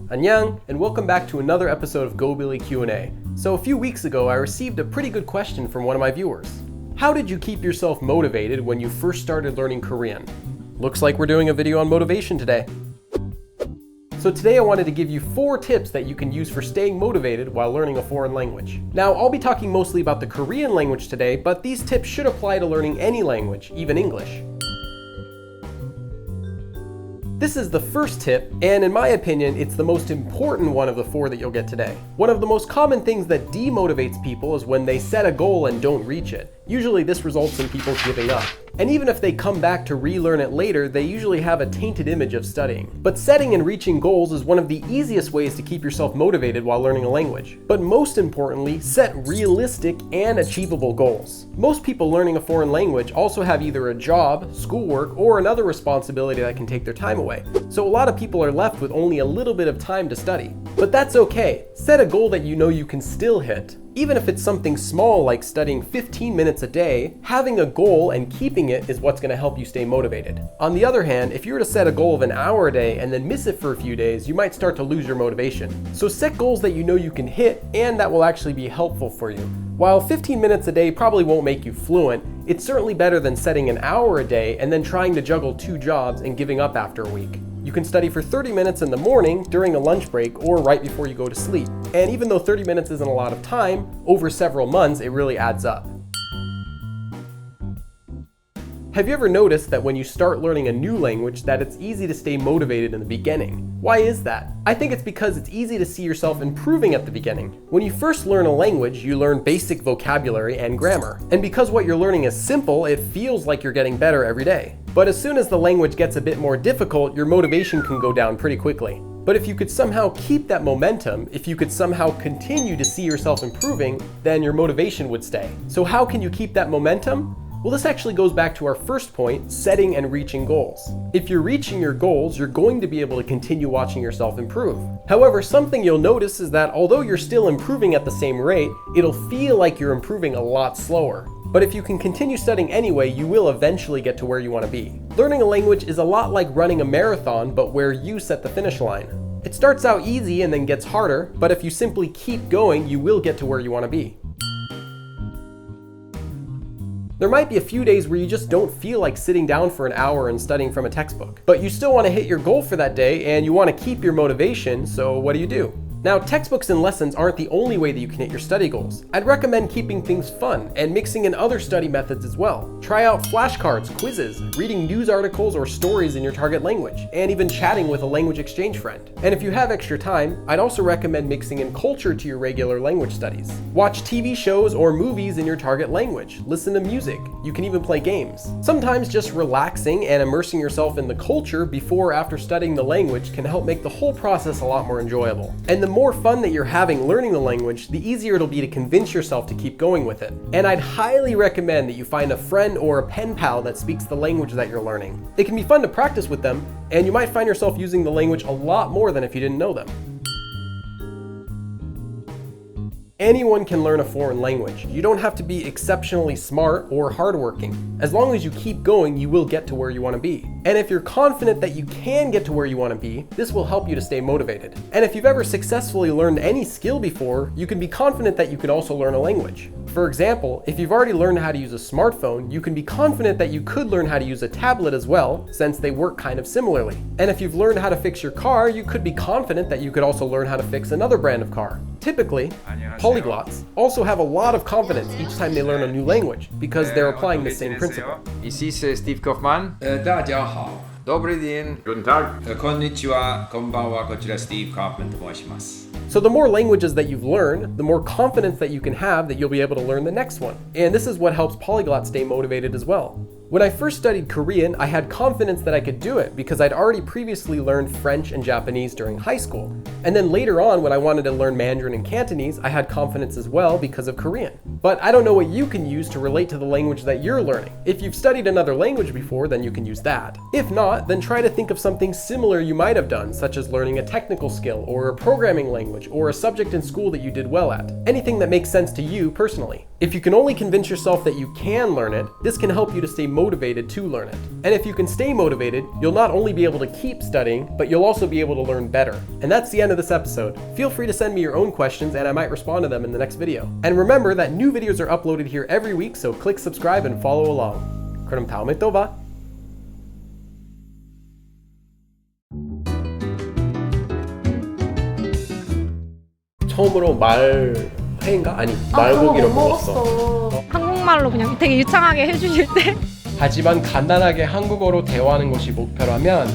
Annyeong, and welcome back to another episode of GoBilly Q&A. So a few weeks ago, I received a pretty good question from one of my viewers. How did you keep yourself motivated when you first started learning Korean? Looks like we're doing a video on motivation today. So today I wanted to give you 4 tips that you can use for staying motivated while learning a foreign language. Now, I'll be talking mostly about the Korean language today, but these tips should apply to learning any language, even English. This is the first tip, and in my opinion, it's the most important one of the 4 that you'll get today. One of the most common things that demotivates people is when they set a goal and don't reach it. Usually this results in people giving up. And even if they come back to relearn it later, they usually have a tainted image of studying. But setting and reaching goals is one of the easiest ways to keep yourself motivated while learning a language. But most importantly, set realistic and achievable goals. Most people learning a foreign language also have either a job, schoolwork, or another responsibility that can take their time away. So a lot of people are left with only a little bit of time to study. But that's okay. Set a goal that you know you can still hit. Even if it's something small like studying 15 minutes a day, having a goal and keeping it is what's going to help you stay motivated. On the other hand, if you were to set a goal of an hour a day and then miss it for a few days, you might start to lose your motivation. So set goals that you know you can hit and that will actually be helpful for you. While 15 minutes a day probably won't make you fluent, it's certainly better than setting an hour a day and then trying to juggle 2 jobs and giving up after a week. You can study for 30 minutes in the morning, during a lunch break, or right before you go to sleep. And even though 30 minutes isn't a lot of time, over several months it really adds up. Have you ever noticed that when you start learning a new language that it's easy to stay motivated in the beginning? Why is that? I think it's because it's easy to see yourself improving at the beginning. When you first learn a language, you learn basic vocabulary and grammar. And because what you're learning is simple, it feels like you're getting better every day. But as soon as the language gets a bit more difficult, your motivation can go down pretty quickly. But if you could somehow keep that momentum, if you could somehow continue to see yourself improving, then your motivation would stay. So how can you keep that momentum? Well, this actually goes back to our first point, setting and reaching goals. If you're reaching your goals, you're going to be able to continue watching yourself improve. However, something you'll notice is that although you're still improving at the same rate, it'll feel like you're improving a lot slower. But if you can continue studying anyway, you will eventually get to where you want to be. Learning a language is a lot like running a marathon, but where you set the finish line. It starts out easy and then gets harder, but if you simply keep going, you will get to where you want to be. There might be a few days where you just don't feel like sitting down for an hour and studying from a textbook, but you still want to hit your goal for that day and you want to keep your motivation, so what do? Now, textbooks and lessons aren't the only way that you can hit your study goals. I'd recommend keeping things fun and mixing in other study methods as well. Try out flashcards, quizzes, reading news articles or stories in your target language, and even chatting with a language exchange friend. And if you have extra time, I'd also recommend mixing in culture to your regular language studies. Watch TV shows or movies in your target language. Listen to music. You can even play games. Sometimes just relaxing and immersing yourself in the culture before or after studying the language can help make the whole process a lot more enjoyable. And the more fun that you're having learning the language, the easier it'll be to convince yourself to keep going with it. And I'd highly recommend that you find a friend or a pen pal that speaks the language that you're learning. It can be fun to practice with them, and you might find yourself using the language a lot more than if you didn't know them. Anyone can learn a foreign language. You don't have to be exceptionally smart or hardworking. As long as you keep going, you will get to where you want to be. And if you're confident that you can get to where you want to be, this will help you to stay motivated. And if you've ever successfully learned any skill before, you can be confident that you can also learn a language. For example, if you've already learned how to use a smartphone, you can be confident that you could learn how to use a tablet as well, since they work kind of similarly. And if you've learned how to fix your car, you could be confident that you could also learn how to fix another brand of car. Typically, polyglots also have a lot of confidence each time they learn a new language because they're applying the same principle. Ici c'est Steve Kaufman. 大家好。 Добрый день. Guten Tag. こんにちは。こんばんは。こちら Steve Kaufman と申します。 So the more languages that you've learned, the more confidence that you can have that you'll be able to learn the next one. And this is what helps polyglots stay motivated as well. When I first studied Korean, I had confidence that I could do it because I'd already previously learned French and Japanese during high school. And then later on, when I wanted to learn Mandarin and Cantonese, I had confidence as well because of Korean. But I don't know what you can use to relate to the language that you're learning. If you've studied another language before, then you can use that. If not, then try to think of something similar you might have done, such as learning a technical skill or a programming language or a subject in school that you did well at. Anything that makes sense to you personally. If you can only convince yourself that you can learn it, this can help you to stay motivated to learn it. And if you can stay motivated, you'll not only be able to keep studying, but you'll also be able to learn better. And that's the end of this episode. Feel free to send me your own questions and I might respond to them in the next video. And remember that new videos are uploaded here every week, so click subscribe and follow along. 그럼 다음에 또 봐. 처음으로 회인가? 아니, 말고기를 먹었어. 한국말로 그냥 되게 유창하게 해주실 때 하지만 간단하게 한국어로 대화하는 것이 목표라면